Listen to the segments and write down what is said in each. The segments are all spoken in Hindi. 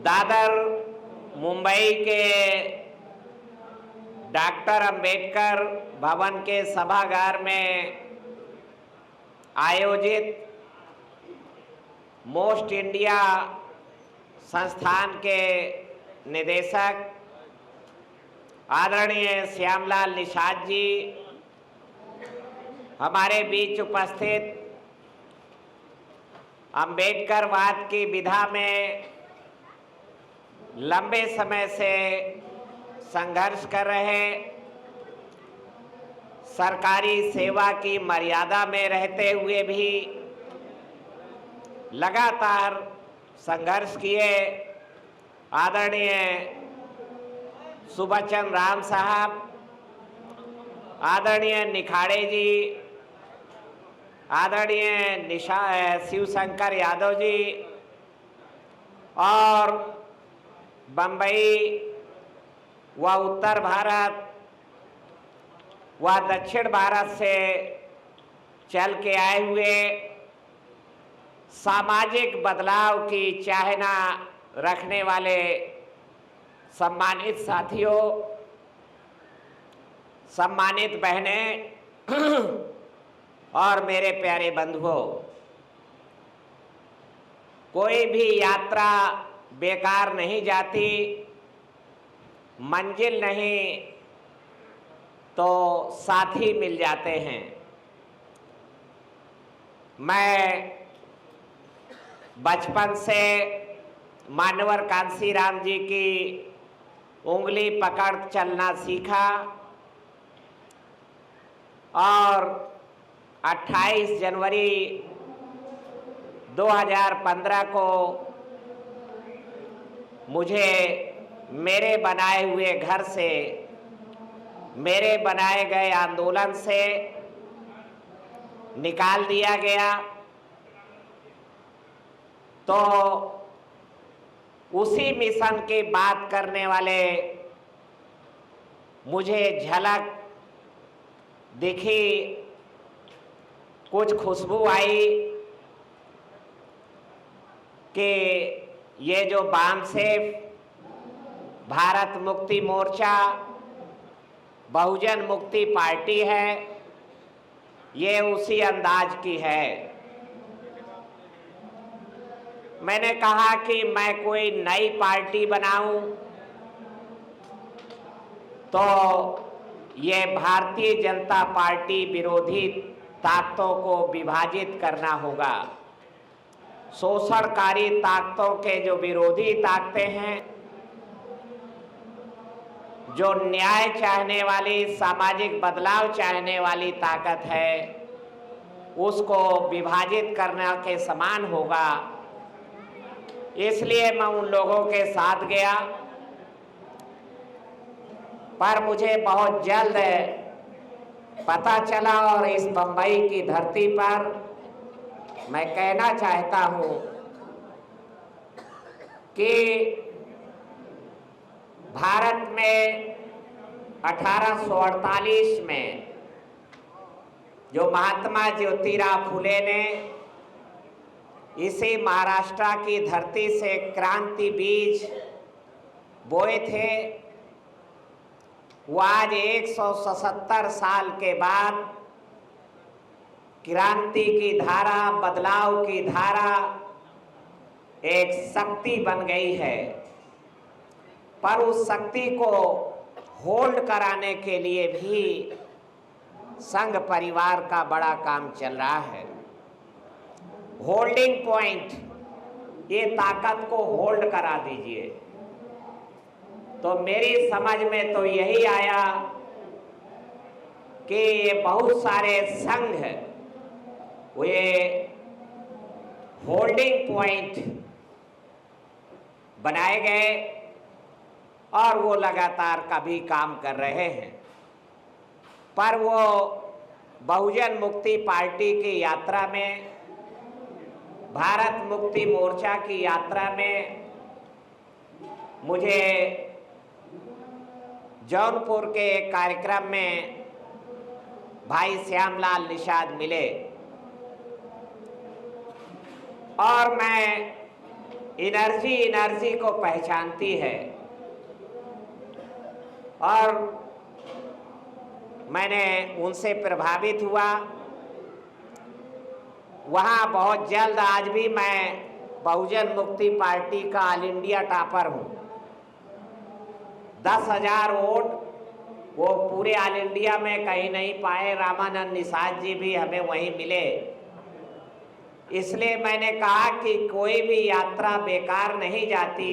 दादर मुंबई के डॉक्टर अंबेडकर भवन के सभागार में आयोजित मोस्ट इंडिया संस्थान के निदेशक आदरणीय श्यामलाल निषाद जी, हमारे बीच उपस्थित अंबेडकरवाद की विधा में लंबे समय से संघर्ष कर रहे, सरकारी सेवा की मर्यादा में रहते हुए भी लगातार संघर्ष किए आदरणीय सुभाष चंद्र राम साहब, आदरणीय निखाड़े जी, आदरणीय शिवशंकर यादव जी और बम्बई व उत्तर भारत व दक्षिण भारत से चल के आए हुए सामाजिक बदलाव की चाहना रखने वाले सम्मानित साथियों, सम्मानित बहनें और मेरे प्यारे बंधुओं, कोई भी यात्रा बेकार नहीं जाती, मंजिल नहीं तो साथी मिल जाते हैं। मैं बचपन से मानवर कांसीराम जी की उंगली पकड़ चलना सीखा और 28 जनवरी 2015 को मुझे मेरे बनाए हुए घर से, मेरे बनाए गए आंदोलन से निकाल दिया गया। तो उसी मिशन की बात करने वाले मुझे झलक दिखी, कुछ खुशबू आई कि ये जो बामसेफ, भारत मुक्ति मोर्चा, बहुजन मुक्ति पार्टी है, ये उसी अंदाज की है। मैंने कहा कि मैं कोई नई पार्टी बनाऊं तो ये भारतीय जनता पार्टी विरोधी ताकतों को विभाजित करना होगा। शोषणकारी ताकतों के जो विरोधी ताकतें हैं, जो न्याय चाहने वाली, सामाजिक बदलाव चाहने वाली ताकत है, उसको विभाजित करने के समान होगा। इसलिए मैं उन लोगों के साथ गया, पर मुझे बहुत जल्द पता चला और इस बंबई की धरती पर मैं कहना चाहता हूं कि भारत में 1848 में जो महात्मा ज्योतिराव फुले ने इसी महाराष्ट्र की धरती से क्रांति बीज बोए थे, वो आज 177 साल के बाद क्रांति की धारा, बदलाव की धारा एक शक्ति बन गई है। पर उस शक्ति को होल्ड कराने के लिए भी संघ परिवार का बड़ा काम चल रहा है। होल्डिंग पॉइंट, ये ताकत को होल्ड करा दीजिए। तो मेरी समझ में तो यही आया कि ये बहुत सारे संघ वे होल्डिंग पॉइंट बनाए गए और वो लगातार कभी काम कर रहे हैं। पर वो बहुजन मुक्ति पार्टी की यात्रा में, भारत मुक्ति मोर्चा की यात्रा में मुझे जौनपुर के एक कार्यक्रम में भाई श्यामलाल निषाद मिले और मैं एनर्जी को पहचानती है। और मैंने उनसे प्रभावित हुआ। वहाँ बहुत जल्द, आज भी मैं बहुजन मुक्ति पार्टी का ऑल इंडिया टॉपर हूँ। 10,000 वोट वो पूरे ऑल इंडिया में कहीं नहीं पाए। रामानंद निषाद जी भी हमें वहीं मिले। इसलिए मैंने कहा कि कोई भी यात्रा बेकार नहीं जाती,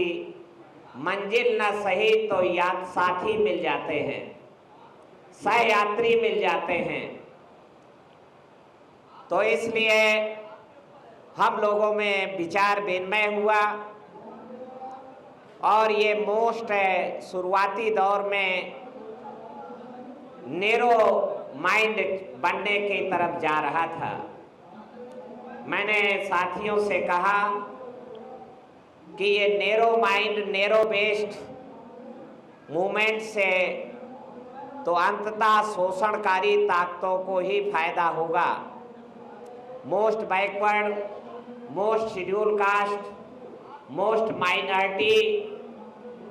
मंजिल न सही तो साथी मिल जाते हैं, सहयात्री मिल जाते हैं। तो इसलिए हम लोगों में विचार विनिमय हुआ और ये मोस्ट शुरुआती दौर में नैरो माइंड बनने की तरफ जा रहा था। मैंने साथियों से कहा कि ये narrow mind, narrow based movement से तो अंततः शोषणकारी ताकतों को ही फायदा होगा। Most backward, most schedule caste, most minority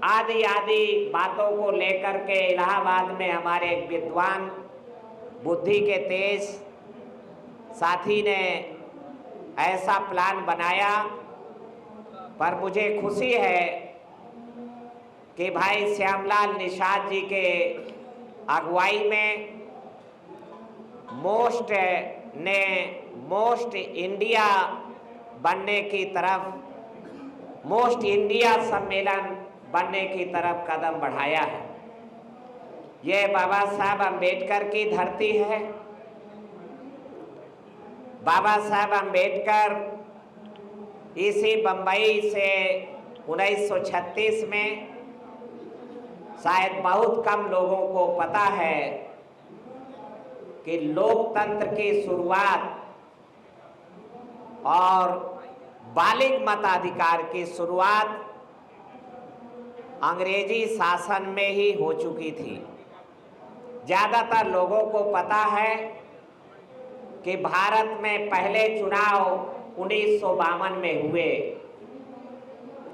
आदि आदि बातों को लेकर के इलाहाबाद में हमारे एक विद्वान, बुद्धि के तेज साथी ने ऐसा प्लान बनाया। पर मुझे खुशी है कि भाई श्यामलाल निषाद जी के अगुवाई में मोस्ट इंडिया बनने की तरफ, मोस्ट इंडिया सम्मेलन बनने की तरफ कदम बढ़ाया है। ये बाबा साहब अम्बेडकर की धरती है। बाबा साहब अम्बेडकर इसी बम्बई से 1936 में, शायद बहुत कम लोगों को पता है कि लोकतंत्र की शुरुआत और बालिग मताधिकार की शुरुआत अंग्रेजी शासन में ही हो चुकी थी। ज़्यादातर लोगों को पता है कि भारत में पहले चुनाव 1952 में हुए।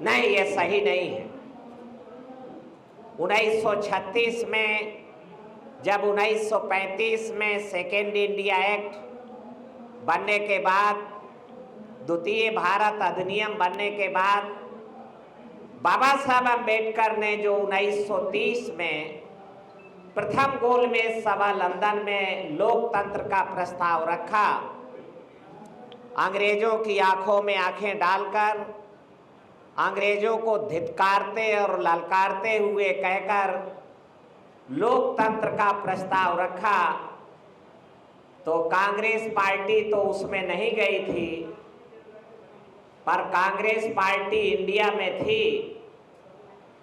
नहीं, ये सही नहीं है। 1936 में, जब 1935 में सेकेंड इंडिया एक्ट बनने के बाद, द्वितीय भारत अधिनियम बनने के बाद, बाबा साहब अम्बेडकर ने जो 1930 में प्रथम गोलमेज सभा लंदन में लोकतंत्र का प्रस्ताव रखा, अंग्रेजों की आंखों में आंखें डालकर, अंग्रेजों को धिक्कारते और ललकारते हुए कहकर लोकतंत्र का प्रस्ताव रखा, तो कांग्रेस पार्टी तो उसमें नहीं गई थी, पर कांग्रेस पार्टी इंडिया में थी।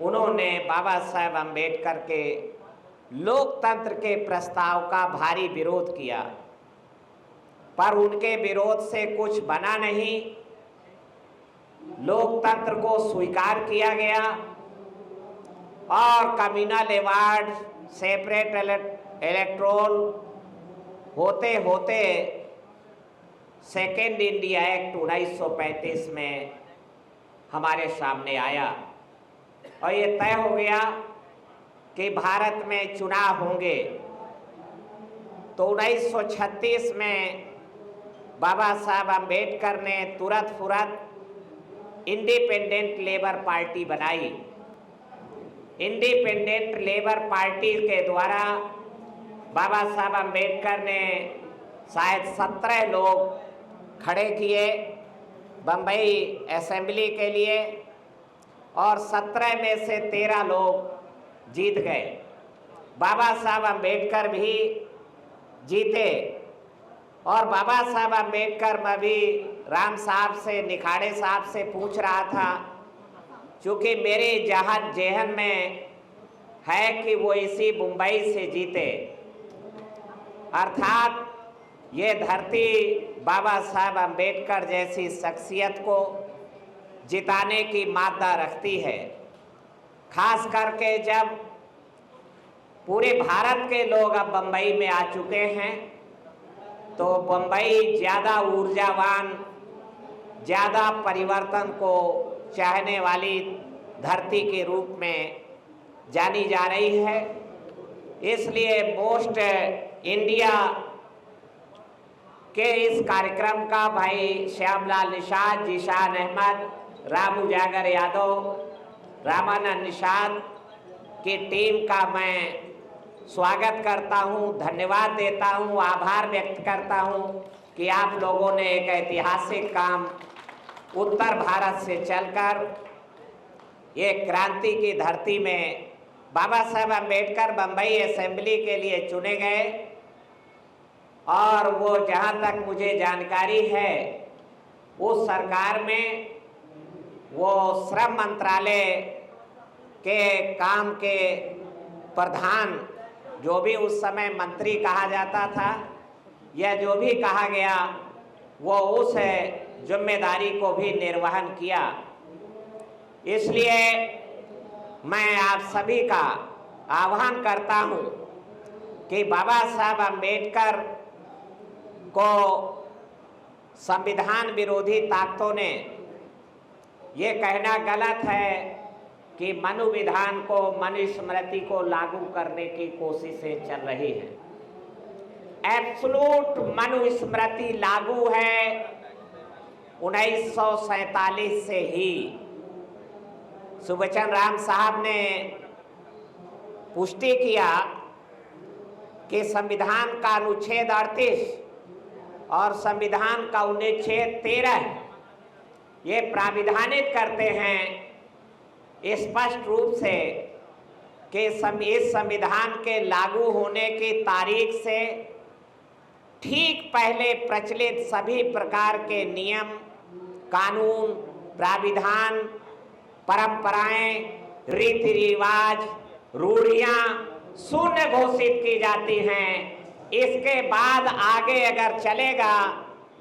उन्होंने बाबा साहब अम्बेडकर के लोकतंत्र के प्रस्ताव का भारी विरोध किया, पर उनके विरोध से कुछ बना नहीं। लोकतंत्र को स्वीकार किया गया और कम्युनल अवार्ड, सेपरेट इलेक्टोरल होते होते सेकेंड इंडिया एक्ट 1935 में हमारे सामने आया और ये तय हो गया कि भारत में चुनाव होंगे। तो 1936 में बाबा साहब अम्बेडकर ने तुरंत फुरत इंडिपेंडेंट लेबर पार्टी बनाई। इंडिपेंडेंट लेबर पार्टी के द्वारा बाबा साहब अम्बेडकर ने शायद 17 लोग खड़े किए बम्बई असेंबली के लिए, और 17 में से 13 लोग जीत गए। बाबा साहब अम्बेडकर भी जीते। और बाबा साहब अम्बेडकर, मैं भी राम साहब से, निखाड़े साहब से पूछ रहा था, क्योंकि मेरे जहन में है कि वो इसी मुंबई से जीते, अर्थात ये धरती बाबा साहब अम्बेडकर जैसी शख्सियत को जिताने की मादा रखती है। खास करके जब पूरे भारत के लोग अब बम्बई में आ चुके हैं, तो बम्बई ज़्यादा ऊर्जावान, ज़्यादा परिवर्तन को चाहने वाली धरती के रूप में जानी जा रही है। इसलिए मोस्ट इंडिया के इस कार्यक्रम का भाई श्यामलाल निषाद, जीशान अहमद, रामू जागर यादव, रामानंद निषाद की टीम का मैं स्वागत करता हूं, धन्यवाद देता हूं, आभार व्यक्त करता हूं कि आप लोगों ने एक ऐतिहासिक काम उत्तर भारत से चलकर एक क्रांति की धरती में बाबा साहब अम्बेडकर बम्बई असेंबली के लिए चुने गए और वो जहाँ तक मुझे जानकारी है उस सरकार में वो श्रम मंत्रालय के काम के प्रधान, जो भी उस समय मंत्री कहा जाता था या जो भी कहा गया, वो उस जिम्मेदारी को भी निर्वहन किया। इसलिए मैं आप सभी का आह्वान करता हूं कि बाबा साहब अम्बेडकर को संविधान विरोधी ताकतों ने ये कहना गलत है कि मनुविधान को, मनुस्मृति को लागू करने की कोशिशें चल रही हैं। एब्सोल्यूट मनुस्मृति लागू है 1947 से ही। सुबचन राम साहब ने पुष्टि किया कि संविधान का अनुच्छेद 38 और संविधान का अनुच्छेद 13 ये प्राविधानित करते हैं स्पष्ट रूप से कि इस संविधान के लागू होने की तारीख से ठीक पहले प्रचलित सभी प्रकार के नियम, कानून, प्राविधान, परंपराएं, रीति रिवाज, रूढ़ियां शून्य घोषित की जाती हैं। इसके बाद आगे अगर चलेगा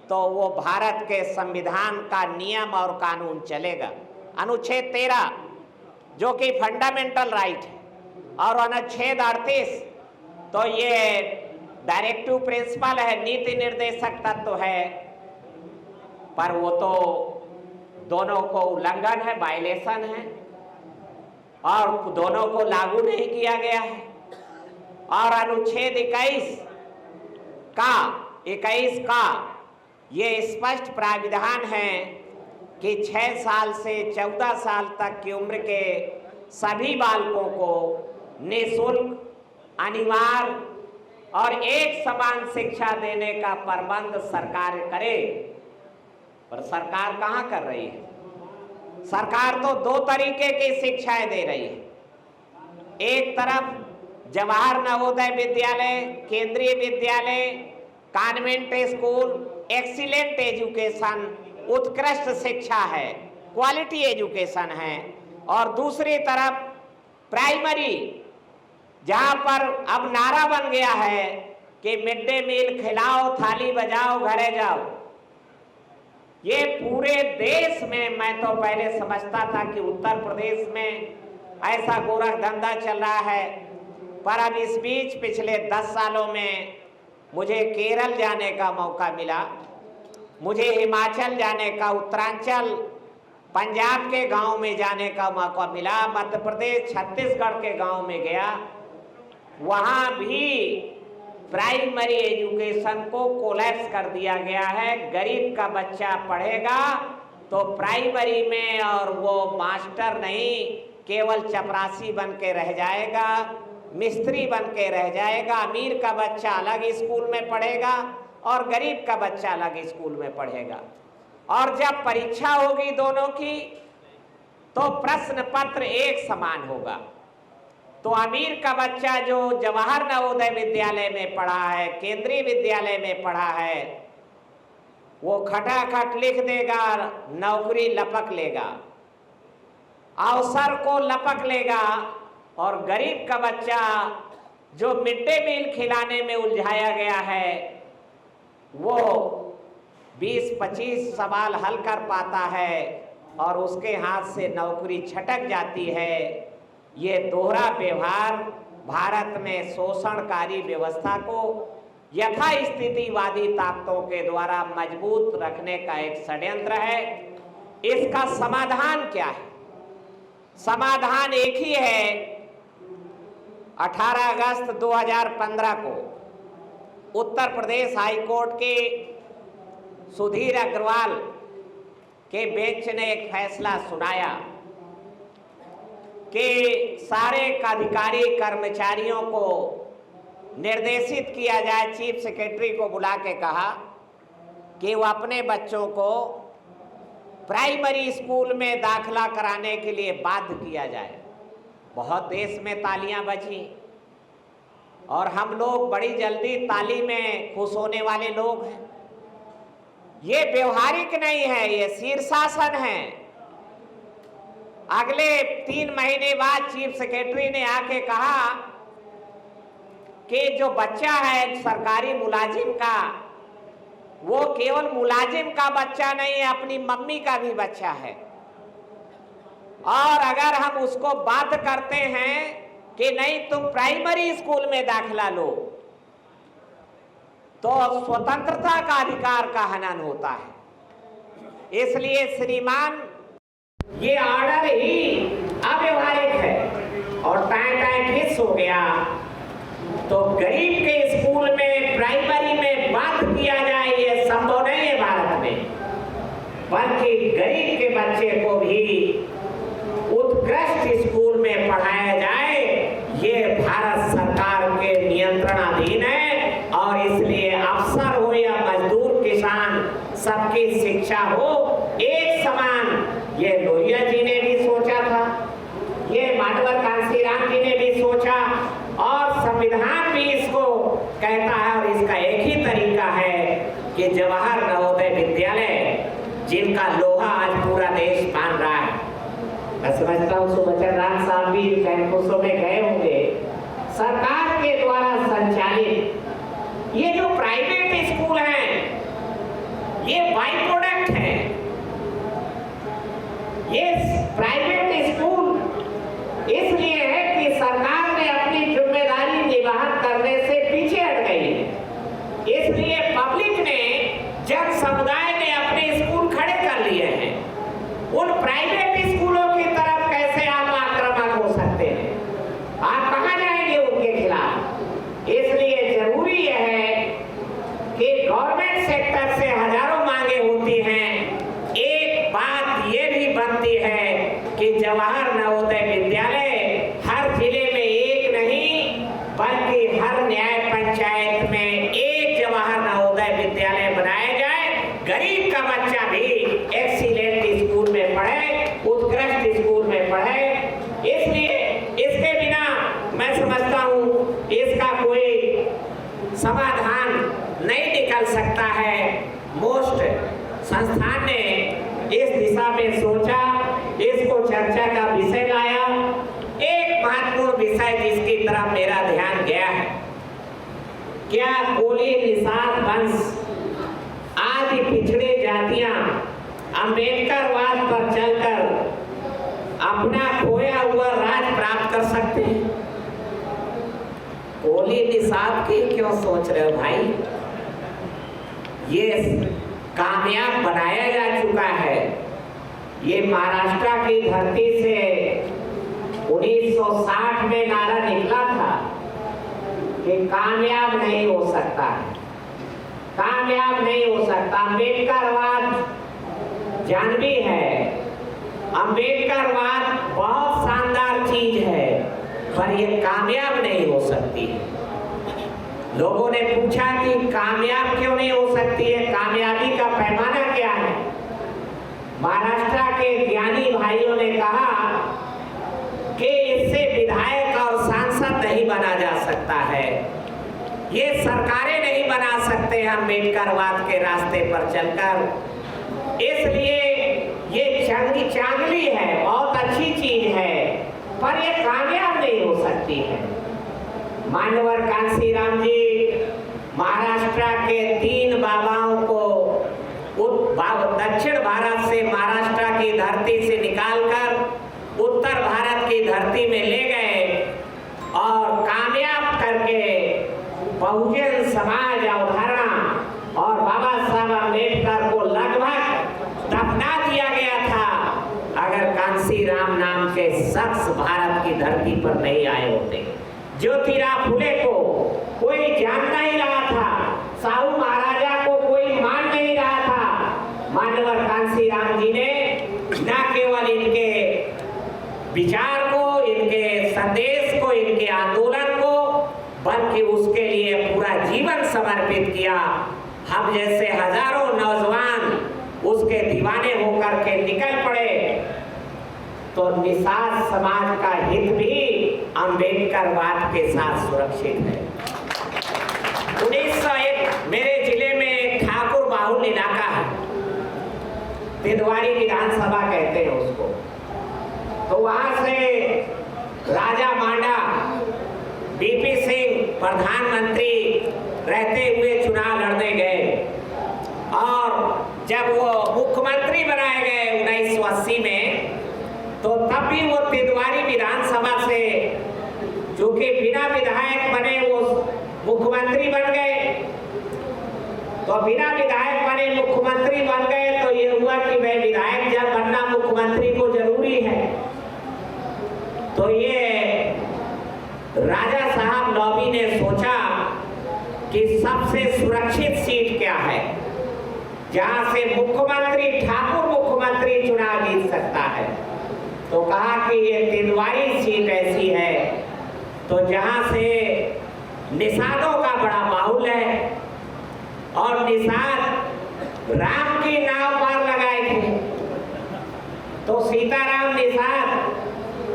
तो वो भारत के संविधान का नियम और कानून चलेगा। अनुच्छेद 13 जो कि फंडामेंटल राइट है और अनुच्छेद 38 तो ये डायरेक्टिव प्रिंसिपल है, नीति निर्देशक तत्व है, पर वो तो दोनों को उल्लंघन है, वायलेशन है और दोनों को लागू नहीं किया गया है। और अनुच्छेद 21 का ये स्पष्ट प्राविधान है कि 6 साल से 14 साल तक की उम्र के सभी बालकों को निःशुल्क, अनिवार्य और एक समान शिक्षा देने का प्रबंध सरकार करे। पर सरकार कहाँ कर रही है? सरकार तो 2 तरीके की शिक्षाएं दे रही है। एक तरफ जवाहर नवोदय विद्यालय, केंद्रीय विद्यालय, कॉन्वेंट स्कूल, एक्सीलेंट एजुकेशन, उत्कृष्ट शिक्षा है, क्वालिटी एजुकेशन है, और दूसरी तरफ प्राइमरी, जहां पर अब नारा बन गया है कि मिड डे मील खिलाओ, थाली बजाओ, घरे जाओ। ये पूरे देश में, मैं तो पहले समझता था कि उत्तर प्रदेश में ऐसा गोरख धंधा चल रहा है, पर अब इस बीच पिछले 10 सालों में मुझे केरल जाने का मौका मिला, मुझे हिमाचल जाने का, उत्तरांचल, पंजाब के गांव में जाने का मौका मिला, मध्य प्रदेश, छत्तीसगढ़ के गांव में गया। वहां भी प्राइमरी एजुकेशन को कोलैप्स कर दिया गया है। गरीब का बच्चा पढ़ेगा तो प्राइमरी में, और वो मास्टर नहीं, केवल चपरासी बन के रह जाएगा, मिस्त्री बन के रह जाएगा। अमीर का बच्चा अलग स्कूल में पढ़ेगा और गरीब का बच्चा अलग स्कूल में पढ़ेगा। और जब परीक्षा होगी दोनों की तो प्रश्न पत्र एक समान होगा। तो अमीर का बच्चा जो जवाहर नवोदय विद्यालय में पढ़ा है, केंद्रीय विद्यालय में पढ़ा है, वो खटाखट लिख देगा, नौकरी लपक लेगा, अवसर को लपक लेगा। और गरीब का बच्चा जो मिड डे मील खिलाने में उलझाया गया है, वो 20-25 सवाल हल कर पाता है और उसके हाथ से नौकरी छटक जाती है। ये दोहरा व्यवहार भारत में शोषणकारी व्यवस्था को यथास्थितिवादी ताकतों के द्वारा मजबूत रखने का एक षड्यंत्र है। इसका समाधान क्या है? समाधान एक ही है। 18 अगस्त 2015 को उत्तर प्रदेश हाई कोर्ट के सुधीर अग्रवाल के बेंच ने एक फैसला सुनाया कि सारे अधिकारी कर्मचारियों को निर्देशित किया जाए, चीफ सेक्रेटरी को बुला के कहा कि वो अपने बच्चों को प्राइमरी स्कूल में दाखिला कराने के लिए बाध्य किया जाए। बहुत देश में तालियां बजी और हम लोग बड़ी जल्दी ताली में खुश होने वाले लोग हैं। ये व्यवहारिक नहीं है, ये शीर्षासन है। अगले 3 महीने बाद चीफ सेक्रेटरी ने आके कहा कि जो बच्चा है सरकारी मुलाजिम का, वो केवल मुलाजिम का बच्चा नहीं है, अपनी मम्मी का भी बच्चा है। और अगर हम उसको बाध्य करते हैं कि नहीं तुम प्राइमरी स्कूल में दाखिला लो, तो स्वतंत्रता का अधिकार का हनन होता है। इसलिए श्रीमान, ये ऑर्डर ही अव्यवहारिक है और टाइम फिक्स हो गया। तो गरीब के स्कूल में प्राइमरी में बाध्य किया जाए, ये संभव नहीं है भारत में, बल्कि गरीब के बच्चे को भी उत्कृष्ट स्कूल में पढ़ाया जाए, ये भारत सरकार के नियंत्रणाधीन है। और इसलिए अफसर हो या मजदूर किसान, सबकी शिक्षा हो एक समान। ये लोहिया जी ने भी सोचा था, ये मानवर कांशीराम जी ने भी सोचा और संविधान भी इसको कहता है। और इसका एक ही तरीका है कि जवाहर नवोदय विद्यालय, जिनका लोहा आज पूरा देश मान रहा है, मैं समझता हूँ सुबचन राम साहब भी कैंपसों में गए होंगे, सरकार के द्वारा संचालित ये जो प्राइवेट स्कूल हैं, ये बाई प्रोडक्ट है। ये प्राइवेट स्कूल इसलिए है कि सरकार ने अपनी जिम्मेदारी निभान करने से पीछे हट गई है। इसलिए पब्लिक ने, जन समुदाय ने अपने स्कूल खड़े कर लिए हैं। उन प्राइवेट स्कूलों की तरफ कैसे आप आक्रामक हो सकते हैं? आप कहां जाएंगे उनके खिलाफ? इसलिए जरूरी है कि गवर्नमेंट सेक्टर से हजारों मांगे होती हैं। एक बात ये भी बनती है कि जवाहर नवोदय विद्यालय हर जिले में एक नहीं, बल्कि हर न्याय पंचायत में एक जवाहर नवोदय विद्यालय बनाया जाए। गरीब का बच्चा भी एक्सीलेंट स्कूल में पढ़े, उत्कृष्ट स्कूल में पढ़े। इसलिए इसके बिना मैं समझता हूँ इसका कोई समाधान नहीं निकल सकता है। मोस्ट संस्थान ने इस दिशा में सोचा, इसको चर्चा का विषय लाया। एक महत्वपूर्ण विषय जिसकी तरफ मेरा ध्यान गया है, क्या कोली निषाद वंश आदि पिछड़े जातियां अम्बेडकरवाद पर चलकर अपना खोया हुआ राज प्राप्त कर सकते हैं? कोली निषाद की क्यों सोच रहे हो भाई? ये कामयाब बनाया जा चुका है। ये महाराष्ट्र की धरती से 1960 में नारा निकला था कि कामयाब नहीं हो सकता है, कामयाब नहीं हो सकता। अम्बेडकरवाद जानवी है, अम्बेडकरवाद बहुत शानदार चीज है, पर ये कामयाब नहीं हो सकती है। लोगों ने पूछा कि कामयाब क्यों नहीं हो सकती है, कामयाबी का पैमाना क्या है? महाराष्ट्र के ज्ञानी भाइयों ने कहा कि इससे विधायक और सांसद नहीं बना जा सकता है, ये सरकारें नहीं बना सकते हैं अम्बेडकरवाद के रास्ते पर चलकर। इसलिए ये चांगली है, बहुत अच्छी चीज है, पर ये कामयाब नहीं हो सकती है। मानवर कांशीराम जी महाराष्ट्र के 3 बाबाओं को दक्षिण भारत से, महाराष्ट्र की धरती से निकालकर उत्तर भारत की धरती में ले गए और कामयाब करके बहुजन समाज अवधारणा और बाबा साहब अम्बेडकर को लगभग दफना दिया गया था। शख्स भारत की धरती पर नहीं आए होते। ज्योतिराव फुले को कोई जान नहीं रहा था, साहू महाराजा को कोई मान नहीं रहा था। मानवर कांशीराम जी ने न केवल इनके विचार को, इनके संदेश को, इनके आंदोलन को, बल्कि उसके लिए पूरा जीवन समर्पित किया। हम जैसे हजारों नौजवान उसके दीवाने होकर के निकल पड़े तो निषाद समाज का हित भी अंबेडकरवाद के साथ सुरक्षित है। 1901 मेरे जिले में ठाकुर बाहुल इलाका है, तिदवारी विधानसभा कहते हैं उसको। तो वहां से राजा मांडा बीपी सिंह प्रधानमंत्री रहते हुए चुनाव लड़ने गए और जब वो मुख्यमंत्री बनाए गए 1980 में, तो तब भी वो तिदवारी विधानसभा से चूंकि बिना विधायक बने वो मुख्यमंत्री बन गए। तो बिना विधायक बने मुख्यमंत्री बन गए तो ये हुआ कि भाई विधायक जब बनना मुख्यमंत्री को जरूरी है। तो ये राजा साहब लॉबी ने सोचा कि सबसे सुरक्षित सीट क्या है जहां से मुख्यमंत्री, ठाकुर मुख्यमंत्री चुनाव जीत सकता है। तो कहा कि ये तिदवारी सीट ऐसी है तो जहां से निषादों का बड़ा बाहुल है और निषाद राम की नाव पार लगाए थे। तो सीताराम निषाद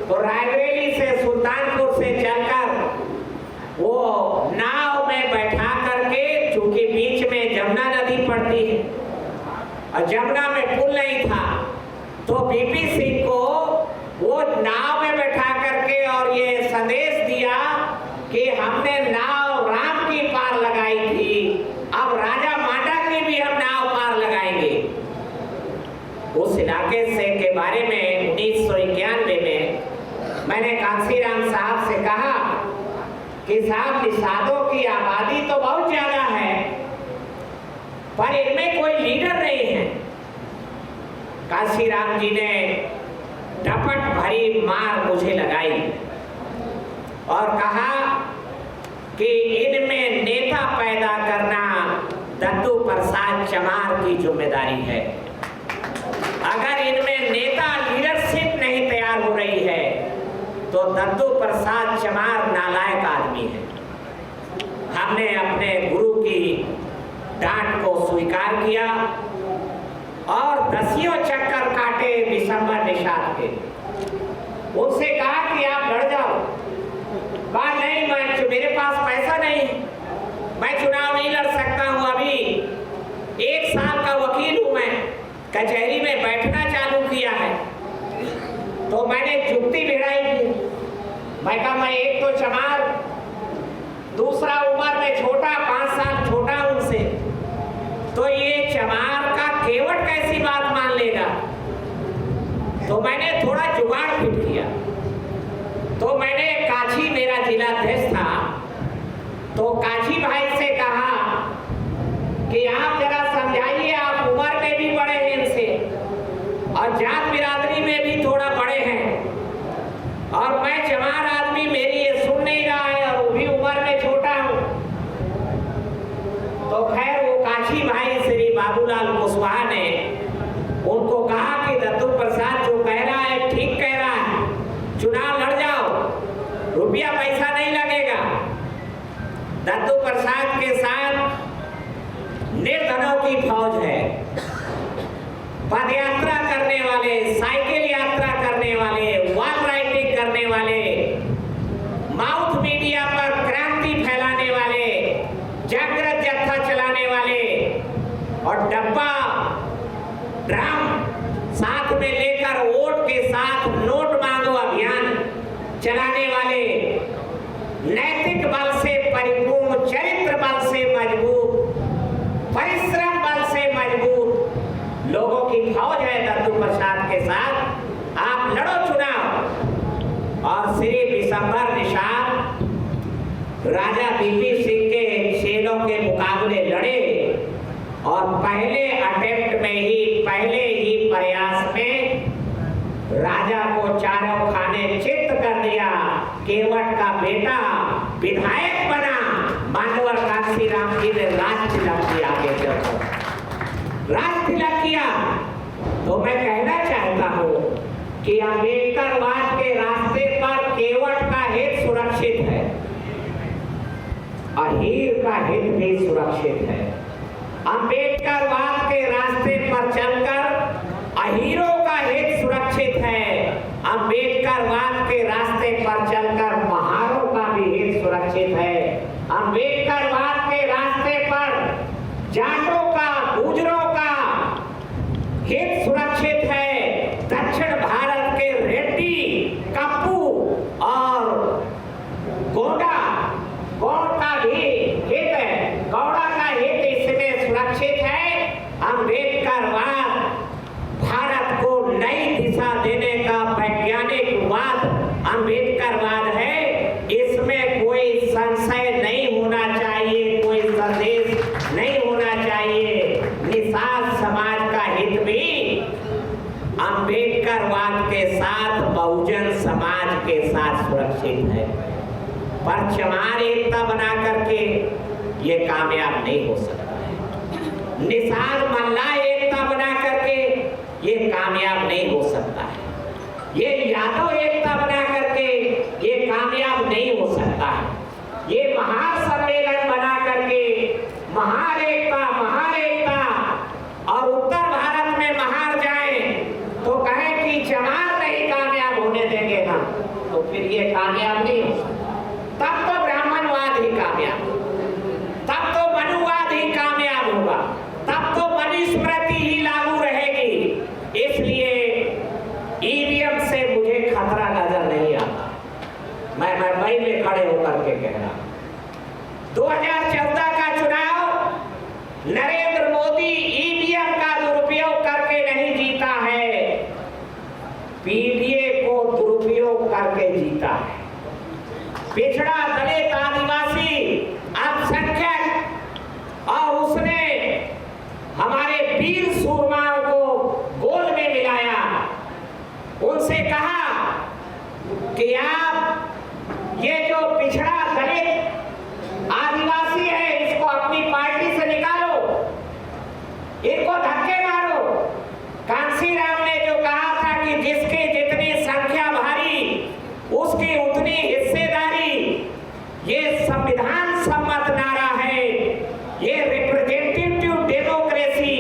तो रायबरेली से, सुल्तानपुर से चलकर वो नाव में बैठा करके, चूंकि बीच में जमुना नदी पड़ती है और जमुना में पुल नहीं था, तो बीपी सिंह को वो नाव में बैठा करके और ये संदेश दिया कि हमने नाव राम की पार लगाई थी, अब राजा मांडा की भी हम नाव पार लगाएंगे। उस इलाके से के बारे में 1991 में मैंने कांशीराम साहब से कहा कि साहब निषादों की आबादी तो बहुत ज्यादा है पर इनमें कोई लीडर नहीं है। कांशीराम जी ने डपट भरी मार मुझे लगाई और कहा कि इनमें नेता पैदा करना दद्दू प्रसाद चमार की जिम्मेदारी है। अगर इनमें नेता, लीडरशिप नहीं तैयार हो रही है तो दद्दू प्रसाद चमार नालायक आदमी है। हमने अपने गुरु की डांट को स्वीकार किया और दसियों चक्कर काटे विशंबर निषाद के। उनसे कहा कि आप लड़ जाओ। कहा नहीं, मेरे पास पैसा नहीं है, मैं चुनाव नहीं लड़ सकता हूं। अभी 1 साल का वकील हूं, मैं कचहरी में बैठना चालू किया है। तो मैंने जुक्ति भिड़ाई की। मैं कहा मैं एक तो चमार, दूसरा उम्र में छोटा, 5 साल छोटा उनसे, तो ये चमार का केवट कैसी बात मान लेगा। तो मैंने थोड़ा जुगाड़ फिट किया। तो मैंने काछी, मेरा जिला अध्यक्ष था, तो काछी भाई से कहा कि आप जरा समझाइए, आप उम्र में भी बड़े हैं इनसे और जात बिरादरी में भी थोड़ा बड़े हैं और मैं चमार आदमी, मेरी ये सुन नहीं रहा है और वो भी उम्र में छोटा हूं। तो खैर वो काछी भाई श्री बाबूलाल कुशवाहा ने उनको कहा कि दद्दू प्रसाद जो कह रहा है ठीक कह रहा है, चुनाव लड़ जाओ, रुपया पैसा नहीं लगेगा। दद्दू प्रसाद के साथ निर्धनों की फौज है, पदयात्रा करने वाले, साइकिल यात्रा करने वाले, वॉक राइडिंग करने वाले, माउथ मीडिया पर क्रांति फैलाने वाले, जागृत जत्था चलाने वाले और डब्बा ड्रम साथ में लेकर वोट के साथ नोट मांगो अभियान चलाने वाले, नैतिक बल से परिपूर्ण, चरित्र बल से मजबूत, परिश्रम बल से मजबूत लोगों की फौज है दद्दू प्रसाद के साथ। आप लड़ो चुनाव। और श्री विशंबर निषाद राजा बीपी सिंह के शेरों के मुकाबले लड़े और पहले अटेम्प्ट में ही, पहले ही प्रयास में राजा को चारों खाने चित्त कर दिया। केवट का बेटा विधायक बना। मानवर कांशीराम जी ने राज तिलक किया। राज तिलक किया। तो मैं कहना चाहता हूं कि अम्बेडकरवाद के रास्ते पर केवट का हित सुरक्षित है, अहीर का हित भी सुरक्षित है। अम्बेडकरवाद के रास्ते पर चलकर अहीरों का हित सुरक्षित है। अम्बेडकरवाद के रास्ते पर चलकर महारों का भी हित सुरक्षित है। अम्बेडकरवाद के रास्ते पर जाटों का, गुजरों का हित सुरक्षित है। दक्षिण भारत के रेड्डी, कप्पू और गोंडा, गौड़ का भी हित है, गौड़ा का हित इसमें सुरक्षित है। अम्बेडकरवाद भारत को नई दिशा देने का वैज्ञानिकवाद अम्बेडकरवाद है। इसमें कोई संशय नहीं होना चाहिए, कोई संदेश नहीं होना चाहिए। निषाद समाज का हित भी अम्बेडकरवाद के साथ, बहुजन समाज के साथ सुरक्षित है। पर चमार एकता बना करके ये कामयाब नहीं हो सकता है। निषाद मल्ला एकता बना करके ये कामयाब नहीं हो सकता है। ये यादव एकता बना करके ये कामयाब नहीं हो सकता है। ये महासम्मेलन बना करके महार एकता और उत्तर भारत में महार जाए तो कहें कि चमार नहीं कामयाब होने देंगे हम, तो फिर ये कामयाब नहीं हो सकता। तब तो ब्राह्मणवाद ही कामयाब, तब तो मनुवाद ही कामयाब होगा, तब तो मनुस्मृति ही लागू रहेगी। इसलिए ईवीएम से मुझे खतरा नजर नहीं आता। मैं मुंबई में खड़े होकर के कह रहा हूं, 2014 का चुनाव नरेंद्र मोदी ईवीएम का दुरुपयोग करके नहीं जीता है, पीडीए को दुरुपयोग करके जीता है। पिछड़ा, दलित, आदिवासी, अल्पसंख्यक और उसने हमारे वीर सूरमाओं को गोद में मिलाया। उनसे कहा कि आप ये जो पिछड़ा, दलित, आदिवासी है इसको अपनी पार्टी से निकालो, इनको धक्के मारो। कांशीराम ने जो कहा था कि जिसकी जितनी संख्या भारी उसकी उतनी हिस्सेदारी, ये संविधान सम्मत नारा है। ये रिप्रेजेंटेटिव डेमोक्रेसी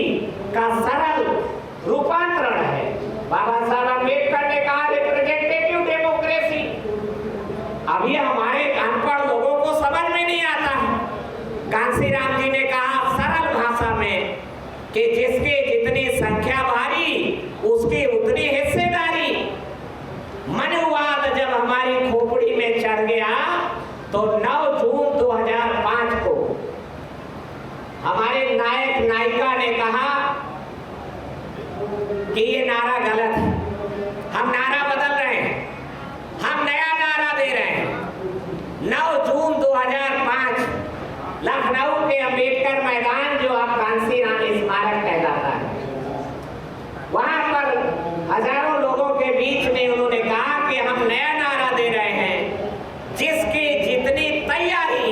का सरल रूपांतरण है। बाबा साहब अम्बेडकर ने कहा रिप्रेजेंटेटिव डेमोक्रेसी। अब ये हमारे अनपढ़ लोगों को समझ में नहीं आता है। कांशीराम जी ने कहा सरल भाषा में कि जिसकी जितनी संख्या भारी उसकी उतनी हिस्सेदारी। मनुवाद जब हमारी खोपड़ी में चढ़ गया तो 9 जून 2005 को हमारे नायक नायिका ने कहा कि ये नारा गलत है, हम नारा बदल रहे हैं, हम नया नारा दे रहे हैं। 9 जून 2005 लखनऊ के अम्बेडकर मैदान, जो अब कांशीराम स्मारक कहलाता है, वहां पर हजारों लोगों के बीच में उन्होंने कहा कि हम नया नारा दे रहे हैं, जिसकी जितनी तैयारी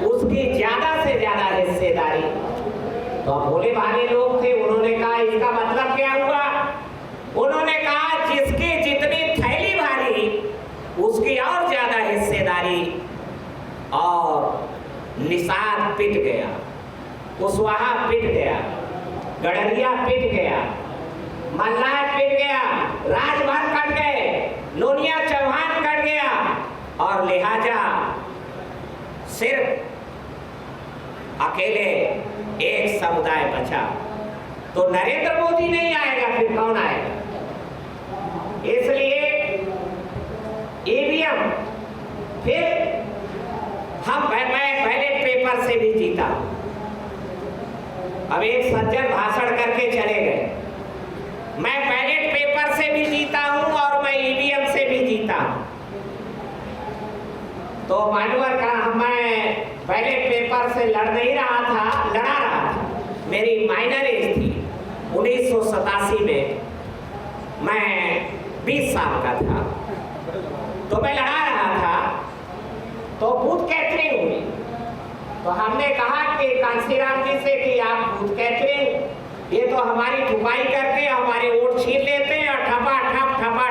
उसकी ज्यादा से ज्यादा हिस्सेदारी। तो भोले भाले लोग थे, उन्होंने कहा इसका मतलब क्या हुआ? उन्होंने कहा जिसकी जितनी थैली भारी उसकी और ज्यादा हिस्सेदारी। और निषाद पिट गया, कुशवाहा पिट गया, गडरिया पिट गया, मल्लाह पिट गया, राजभर कट गए, लोनिया चौहान कट गया और लिहाजा सिर्फ अकेले एक समुदाय बचा। तो नरेंद्र मोदी नहीं आएगा, फिर कौन आएगा? इसलिए ईवीएम, फिर मैं बैलेट पेपर से भी जीता। अब एक सज्जन भाषण करके चले गए, मैं बैलेट पेपर से भी जीता हूं और मैं ईवीएम से भी जीता हूं। तो मानवर का मैं बैलेट पेपर से लड़ा रहा था। मेरी माइनर एज थी। 1987 में मैं 20 साल का था, तो मैं लड़ा रहा था, तो बूथ कैचरिंग हुई। तो हमने कहा कि कांशीराम जी से कि आप बूथ कैचरिंग, ये तो हमारी ठुकाई करके हमारे वोट छीन लेते हैं और ठपा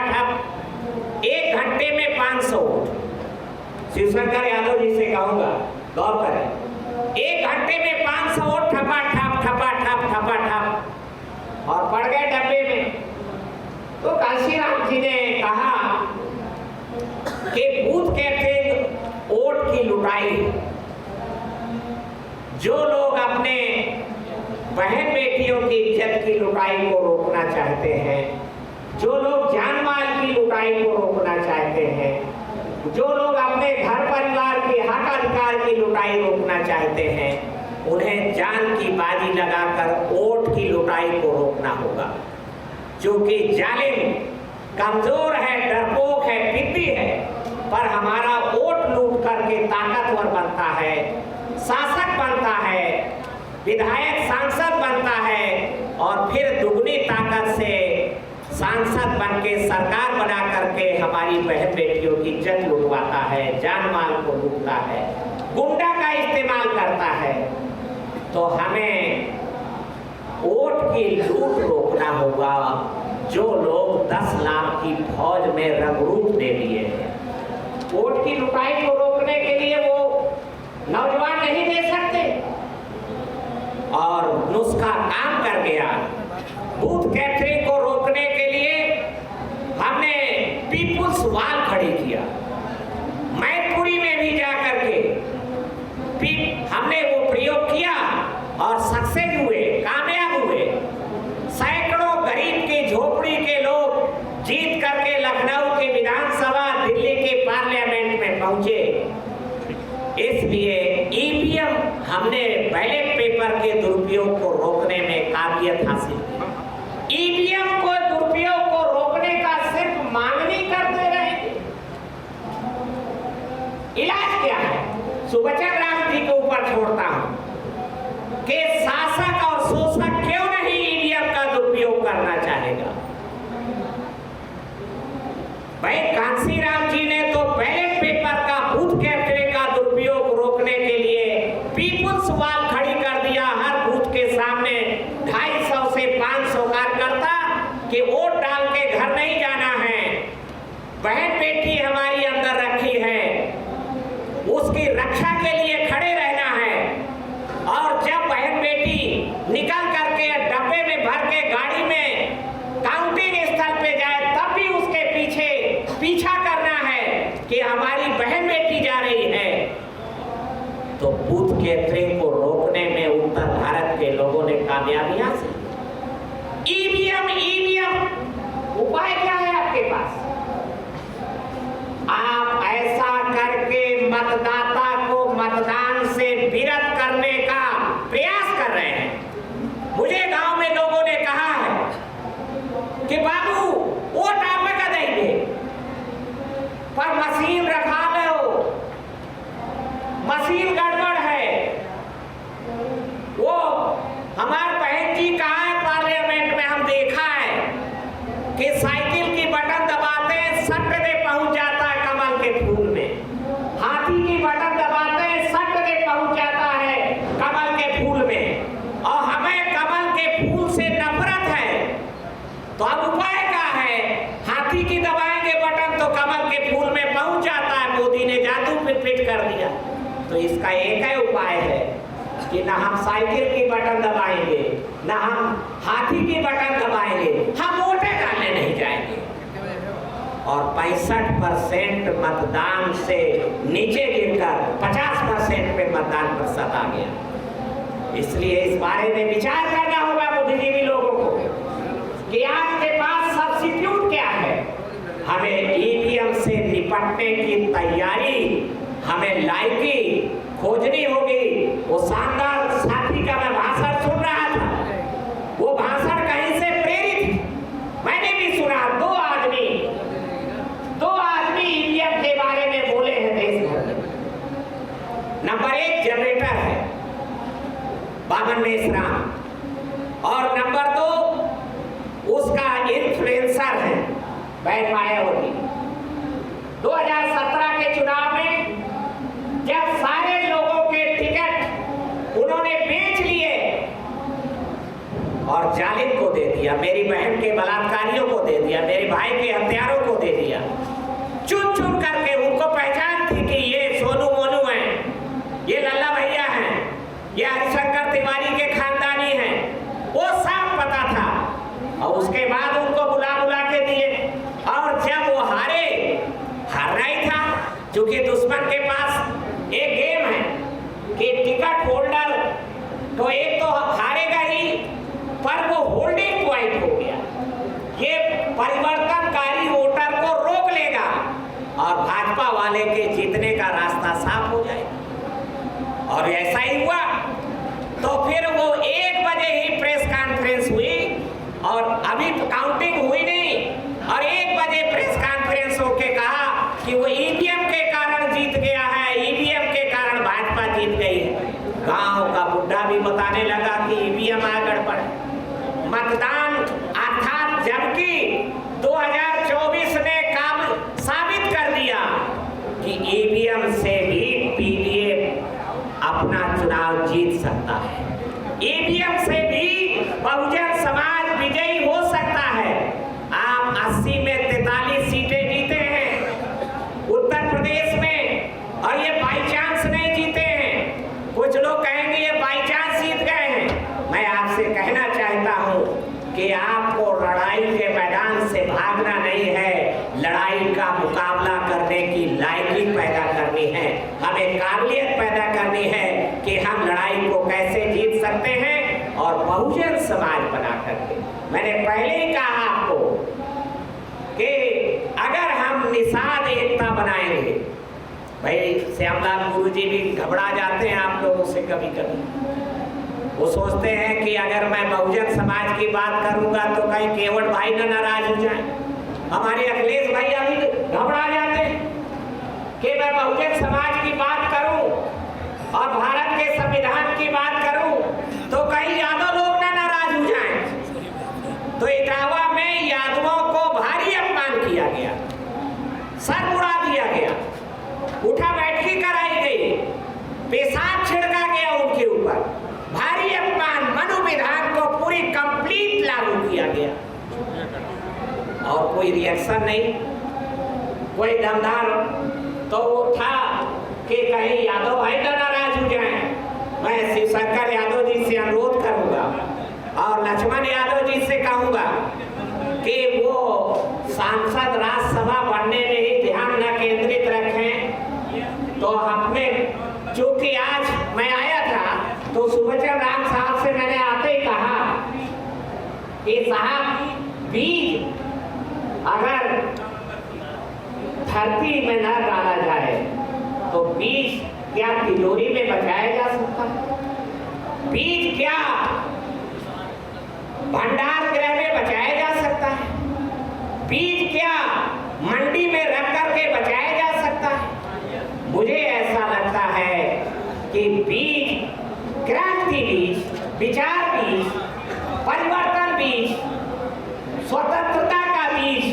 ठप 1 घंटे में 500 वोट। शिवशंकर यादव जी से कहूंगा गौर करें, 1 घंटे में 500 वोट ठपा ठप और पड़ गए डब्बे में। तो कांशीराम जी ने कहा कि बूथ कैचरिंग वोट की लुटाई, जो लोग अपने बहन बेटियों की इज्जत की लुटाई को रोकना चाहते हैं, जो लोग जान माल की लुटाई को रोकना चाहते हैं, जो लोग अपने घर परिवार के हक अधिकार की लुटाई रोकना चाहते हैं, उन्हें जान की बाजी लगाकर वोट की लुटाई को रोकना होगा। क्योंकि जालिम कमजोर है, डरपोक है, पिद्दी है, पर हमारा वोट लूट करके ताकतवर बनता है, शासक बनता है, विधायक सांसद बनता है और फिर दुगनी ताकत से सांसद बन के सरकार बना करके हमारी बहन बेटियों की इज्जत लुटवाता है, जान माल को लूटता है, गुंडा का इस्तेमाल करता है। तो हमें वोट की लूट रोकना होगा। जो लोग 10 लाख की फौज में रंगरूप दे दिए हैं, वोट की लुटाई को रोकने के लिए वो नौजवान नहीं दे सकते, और नुस्खा काम कर गया। बूथ कैचरिंग को रोकने के लिए हमने पीपुल्स वॉल खड़ी किया, मैनपुरी में भी जाकर के हमने वो प्रयोग किया और सक्सेस हुए, कामयाब हुए। सैकड़ों गरीब के झोपड़ी के लोग जीत करके लखनऊ के विधानसभा, दिल्ली के पार्लियामेंट में पहुंचे। इसलिए ईवीएम हमने बैलेट पेपर के दुरुपयोग को रोकने में काबिलियत हासिल की। ईवीएम को दुरुपयोग को रोकने का सिर्फ मांगनी करते रहे। इलाज क्या है? सुबचन राम जी के ऊपर छोड़ता हूं कि शासक और शोषक क्यों नहीं ईवीएम का दुरुपयोग करना चाहेगा। भाई कांशीराम जी ने तो बैलेट पेपर का, बूथ कैचरिंग का दुरुपयोग रोकने के लिए पीपुल्स वॉल खड़ी कर दिया। हर बूथ के सामने 250 से 500 कार्यकर्ता कि वोट डाल के घर नहीं जाना है, बहन बेटी हमारी अंदर रखी है, उसकी रक्षा के लिए खड़े रहना है। और जब बहन बेटी निकल करके डब्बे में भर के गाड़ी में काउंटिंग स्थल पे जाए, तब भी उसके पीछा करना है कि हमारी बहन बेटी जा रही है। तो बूथ कैचरिंग को रोकने में उत्तर भारत के लोगों ने कामयाबी हासिल। ईवीएम उपाय क्या है आपके पास? आप ऐसा करके मतदाता को मतदान से विरत करने का प्रयास कर रहे हैं। मुझे गांव में लोगों ने कहा है कि बाबू वोट आप का देंगे, पर मशीन रखा लो, मशीन गड़बड़ है। वो हमारे बहन जी कहा है पार्लियामेंट में, हम देखा है कि साइकिल की बटन दबाते हैं, सट दे पहुंच जाता है कमल के फूल में। हाथी की बटन दबाते हैं, सट दे पहुंच जाता है कमल के फूल में। और हमें कमल के फूल से नफरत है। तो अब उपाय क्या है? हाथी की दबाएंगे बटन तो कमल के फूल में पहुंच जाता है। मोदी ने जादू फिट कर दिया। तो इसका एक ही उपाय है कि ना हम साइकिल की बटन दबाएंगे, ना हम हाथी की बटन दबाएंगे, हम वोटें डालने नहीं जाएंगे। और 65% मतदान से नीचे गिरकर 50% पे मतदान प्रतिशत आ गया। इसलिए इस बारे में विचार करना होगा बुद्धिजीवी लोगों को कि आपके पास सब्स्टिट्यूट क्या है। हमें ईवीएम से निपटने की तैयारी, हमें लायकी खोजनी होगी। वो शानदार साथी का मैं भाषण सुन रहा था, वो भाषण कहीं से प्रेरित मैंने भी सुना। दो आदमी ईवीएम के बारे में बोले हैं देश भर में। नंबर 1 जनरेटर है बामन मेश्राम, और नंबर 2 उसका इन्फ्लुएंसर है बैठ पाए होगी। 2017 के चुनाव में जब सारे लोगों के टिकट उन्होंने बेच लिए और जालिम को दे दिया, मेरी बहन के बलात्कारियों को दे दिया, मेरे भाई के हत्यारों को दे दिया, चुन चुन करके उनको पहचान थी कि ये सोनू मोनू हैं, ये लल्ला भैया हैं, ये हरिशंकर तिवारी के खानदानी हैं, वो सब पता था। और उसके बाद उनको बुला बुला के दिए। और जब वो हारना ही था, क्योंकि दुश्मन के पास एक गेम है कि टिकट होल्डर तो एक तो हारेगा ही, पर वो होल्डिंग पॉइंट हो गया, ये परिवर्तनकारी वोटर को रोक लेगा और भाजपा वाले के जीतने का रास्ता साफ हो जाएगा। और ऐसा ही हुआ। तो फिर वो 1 बजे ही प्रेस कॉन्फ्रेंस हुई और अभी काउंटिंग हुई नहीं, और 1 बजे प्रेस कॉन्फ्रेंस होके कहा कि वो ईवीएम के कारण जीत गया है, ईवीएम के कारण भाजपा जीत गई है। गांव का बुढ़ा भी बताने लगा कि ईवीएम आ गड़बड़। मतदान अर्थात जबकि 2024 ने काम साबित कर दिया कि ईवीएम से भी पीडीएफ अपना चुनाव जीत सकता है, ईवीएम से भी बहुजन समाज विजयी हो सकता है। आप 80 में 43 सीटें जीते हैं उत्तर प्रदेश में, और ये बाई चांस नहीं जीते हैं। कुछ लोग कहेंगे ये बाई चांस जीत गए हैं। मैं आपसे कहना चाहता हूं कि आपको लड़ाई के मैदान से भागना नहीं है, लड़ाई का मुकाबला करने की लायकी पैदा करनी है, हमें काबिलियत पैदा करनी है कि हम लड़ाई को कैसे जीत सकते हैं और बहुजन समाज बना करके। मैंने पहले ही कहा आपको कि अगर हम निषाद एकता बनाएंगे, भाई श्यामलाल गुरुजी भी घबरा जाते हैं आप लोगों से कभी कभी। वो सोचते हैं कि अगर मैं बहुजन समाज की बात करूंगा तो कहीं केवट भाई ना नाराज हो जाए। हमारे अखिलेश भैया भी घबरा जाते हैं कि मैं बहुजन समाज की बात करूं और भारत के संविधान की बात करूं तो कहीं यादव लोग ना नाराज हो जाएं। तो इटावा में यादवों को भारी अपमान किया गया, सर उड़ा दिया गया, उठा बैठकी कराई गई, पेशाब छिड़का गया उनके ऊपर, भारी अपमान, मनु विधान को पूरी कंप्लीट लागू किया गया और कोई रिएक्शन नहीं, कोई दमदार तो था कि कहीं यादव भाई ना नाराज हो जाए। मैं शिवशंकर यादव जी से अनुरोध करूंगा और लक्ष्मण यादव जी से कहूंगा कि वो सांसद राज्यसभा बनने में ही ध्यान न केंद्रित रखें। तो हमने चूंकि आज मैं आया था तो सुभचंद्र राम साहब से मैंने आते ही कहा कि साहब बीज अगर धरती में न डाला जाए तो बीज क्या तिजोरी में बचाया जा सकता है? बीज क्या भंडार गृह में बचाया जा सकता है? बीज क्या मंडी में रख करके बचाया जा सकता है? मुझे ऐसा लगता है कि बीज, क्रांति बीज, विचार बीज, परिवर्तन बीज, स्वतंत्रता का बीज,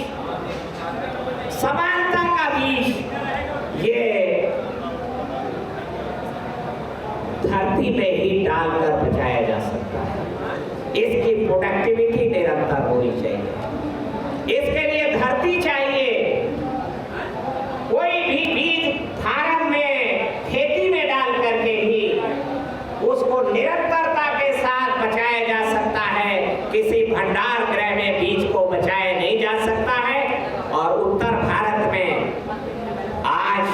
समानता का बीज, ये धरती में ही डालकर बचाया जा सकता है। इसकी प्रोडक्टिविटी निरंतर होनी चाहिए, इसके लिए धरती चाहिए। कोई भी बीज भारत में खेती में डाल करके ही उसको निरंतरता के साथ बचाया जा सकता है, किसी भंडार गृह में बीज को बचाया नहीं जा सकता है। और उत्तर भारत में आज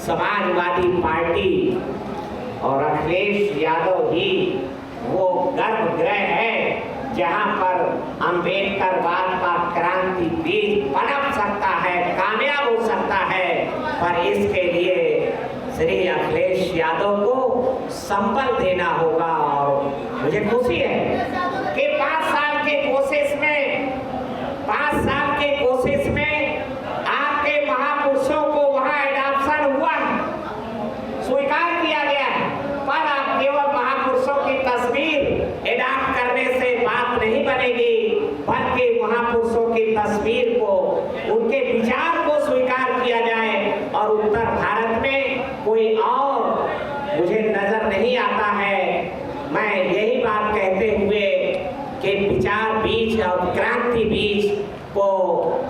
समाजवादी पार्टी और अखिलेश यादव ही वो गर्भगृह है जहां पर अंबेडकरवाद का क्रांति बीज पनप सकता है, कामयाब हो सकता है। पर इसके लिए श्री अखिलेश यादव को संबल देना होगा। और मुझे खुशी है कि 5 साल के कोशिश में आपके महापुरुषों को वहां एडॉप्शन हुआ, स्वीकार किया गया है। पर आप केवल महापुरुषों की तस्वीर एडॉप्ट करने से बात नहीं बनेगी, बल्कि महापुरुषों की तस्वीर को मैं यही बात कहते हुए कि विचार बीज और क्रांति बीज को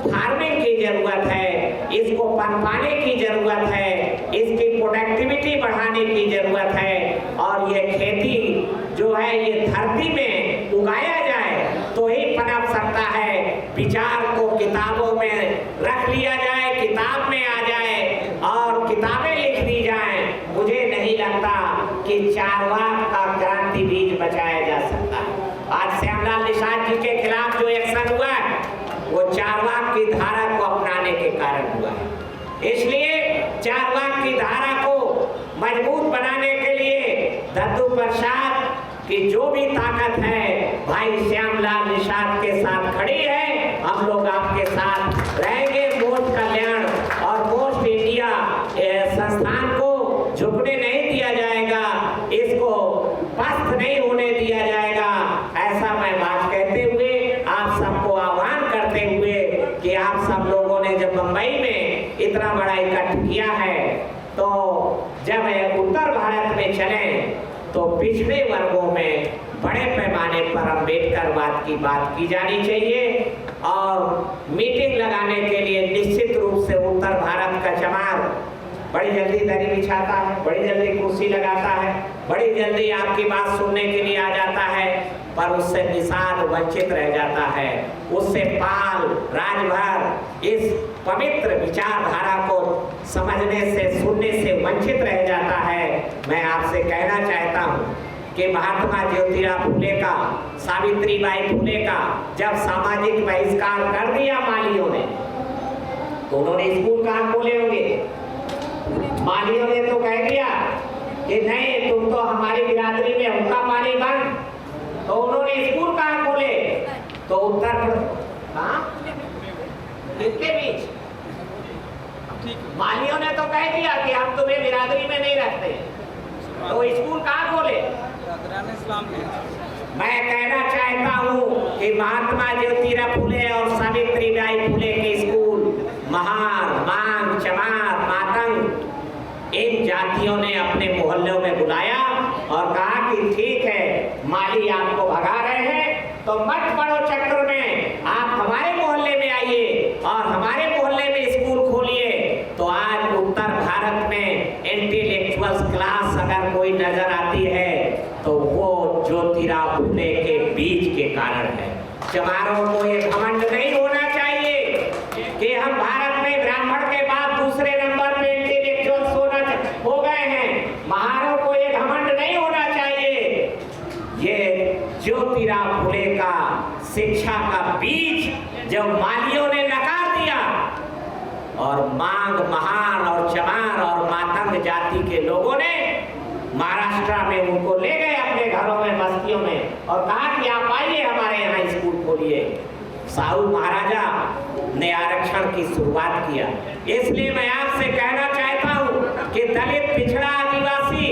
फार्मिंग की जरूरत है, इसको पनपाने की जरूरत है, इसकी प्रोडक्टिविटी बढ़ाने की जरूरत है और ये खेती जो है ये धरती में उगाया जाए तो ही पनप सकता है। विचार को किताबों में रख लिया जाए, किताब में आ जाए और किताबें लिख दी जाएं, मुझे नहीं लगता कि चारवाक का क्रांति बीज बचाया जा सकता है। आज श्यामलाल निषाद जी के खिलाफ जो एक्शन हुआ है वो चारवाक की धारा को अपनाने के कारण हुआ है। इसलिए चारवाक की धारा को मजबूत बनाने के लिए दद्दू प्रसाद की जो भी ताकत है भाई श्यामलाल निषाद के साथ खड़ी है। हम लोग आपके साथ रहेंगे। मोस्ट कल्याण और मोस्ट इंडिया संस्थान को झुकने नहीं दिया जाएगा, इसको पस्त नहीं होने दिया जाएगा। ऐसा मैं बात कहते हुए आप सबको आह्वान करते हुए कि आप सब लोगों ने जब मुंबई में इतना बड़ा इकट्ठ किया है तो जब उत्तर भारत में चले तो पिछड़े वर्गों में बड़े पैमाने पर अम्बेडकरवाद की बात की जानी चाहिए और मीटिंग लगाने के लिए निश्चित रूप से उत्तर भारत का चमार बड़ी जल्दी दरी बिछाता है, बड़ी जल्दी कुर्सी लगाता है, बड़ी जल्दी आपकी बात सुनने के लिए आ जाता है, पर उससे निषाद वंचित रह जाता है। उससे पाल राजभर इस पवित्र विचारधारा को समझने से सुनने से वंचित रह जाता है। मैं आपसे कहना चाहता हूँ कि महात्मा ज्योतिराव फुले का, सावित्रीबाई फुले का जब सामाजिक बहिष्कार कर दिया मालियों ने तो उन्होंने स्कूल कहाँ खोले होंगे? मालियों ने तो कह दिया कि नहीं तुम तो हमारी बिरादरी में हुक्का पानी बंद, तो उन्होंने स्कूल कहाँ खोले? तो उत्तर किसके बीच? मालियों ने तो कह दिया कि हम तुम्हें बिरादरी में नहीं रखते, तो स्कूल कहाँ खोले? मैं कहना चाहता हूँ कि महात्मा ज्योतिराव फुले और सावित्रीबाई फुले के स्कूल महार, मांग, चमार, मातंग इन जातियों ने अपने मोहल्लों में बुलाया और कहा कि ठीक है माली आपको भगा रहे हैं तो मत पड़ो चक्कर में, आप हमारे मोहल्ले में आइए और हमारे मोहल्ले में स्कूल खोलिए। तो आज उत्तर भारत में इंटेलेक्चुअल्स क्लास अगर कोई नजर आती है तो वो ज्योतिराव फुले के बीज के कारण है। चमारों को ये घमंड नहीं होना चाहिए कि हम भारत में ब्राह्मण के बाद दूसरे नंबर पे इंटेलेक्चुअल्स हो गए हैं। महारों को ये घमंड नहीं होना चाहिए। ये ज्योतिराव फुले का शिक्षा का बीज जब मालियों ने नकार दिया और मांग, महार और चमार और मातंग जाति के लोगों ने महाराष्ट्र में उनको ले गए अपने घरों में, बस्तियों में और कहा कि आप आइए हमारे यहाँ स्कूल खोलिए। साहू महाराजा ने आरक्षण की शुरुआत किया। इसलिए मैं आपसे कहना चाहता हूँ कि दलित, पिछड़ा, आदिवासी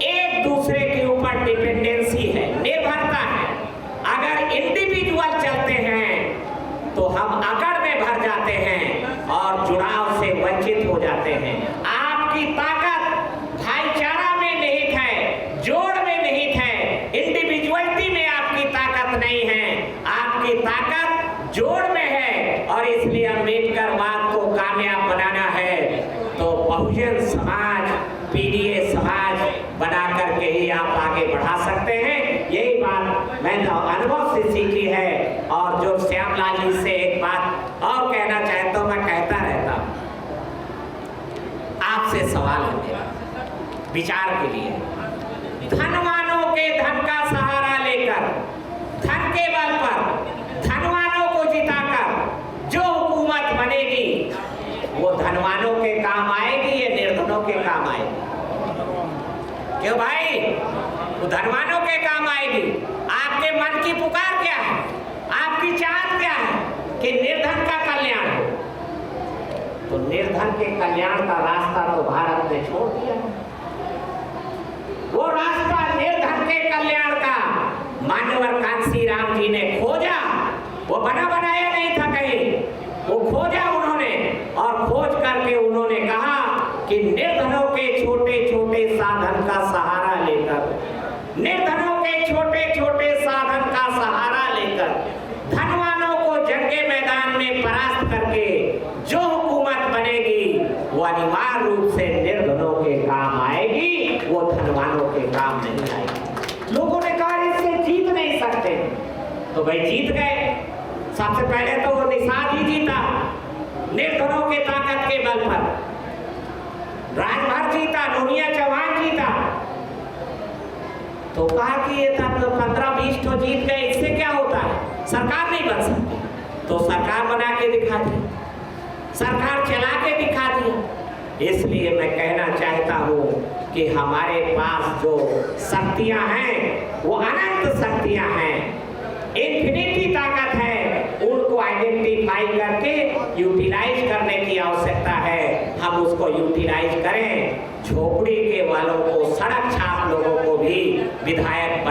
एक दूसरे के ऊपर डिपेंडेंसी है, निर्भरता है। अगर इंडिविजुअल चलते हैं तो हम अकड़ में भर जाते हैं और जुड़ाव से वंचित हो जाते हैं। आपकी ताकत भाईचारा में निहित है, जोड़ में निहित है, इंडिविजुअलिटी में आपकी ताकत नहीं है, आपकी ताकत जोड़ में है। और इसलिए अम्बेडकरवाद को कामयाब बनाना है तो बहुजन समाज, पीडीए समाज बना करके ही आप आगे बढ़ा सकते हैं। यही बात मैंने अनुभव से सीखी है। और जो श्यामलाल जी से एक बात और कहना चाहता हूँ, मैं कहता रहता हूँ, आपसे सवाल है मेरा विचार के लिए। धनवानों के धन का सहारा लेकर, धन के बल पर धनवानों को जिताकर जो हुकूमत बनेगी वो धनवानों के काम आएगी या निर्धनों के काम आएगी? क्यों भाई? वो धनवानों के काम आएगी। आपके मन की पुकार क्या है? आपकी चाहत क्या है? कि निर्धन का कल्याण हो। तो निर्धन के कल्याण का रास्ता तो भारत ने छोड़ दिया। वो रास्ता निर्धन के कल्याण का मान्यवर कांसी राम जी ने खोजा। वो बना बनाया नहीं था कहीं, वो खोजा उन्होंने और खोज करके उन्होंने कहा कि निर्धनों के छोटे छोटे साधन का सहारा लेकर, निर्धनों करके जो हुकूमत बनेगी वो अनिवार्य रूप से निर्धनों के काम आएगी, वो धनवानों के काम नहीं आएगी। लोगों ने कहा इससे जीत नहीं सकते, तो भाई जीत गए। सबसे पहले तो वो निषाद ही जीता, निर्धनों के ताकत के बल पर। राजभर जीता, नोनिया चौहान जीता। तो कहा कि ये तो 15-20 तो जीत गए, इससे क्या होता है, सरकार नहीं बन सकती। तो सरकार बना के दिखा दी, सरकार चला के दिखा दी। इसलिए मैं कहना चाहता हूँ कि हमारे पास जो शक्तियां हैं वो अनंत शक्तियां हैं, इन्फिनिटी ताकत है। उनको आइडेंटिफाई करके यूटिलाइज करने की आवश्यकता है। हम उसको यूटिलाइज करें। झोपड़ी के वालों को, सड़क छाप लोगों को भी विधायक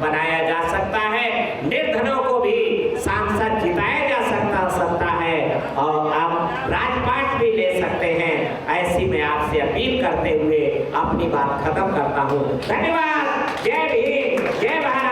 बनाया जा सकता है, निर्धनों को भी सांसद जिताया जा सकता है, और आप राजपाट भी ले सकते हैं। ऐसी मैं आपसे अपील करते हुए अपनी बात खत्म करता हूँ। धन्यवाद। जय भीम, जय भारत।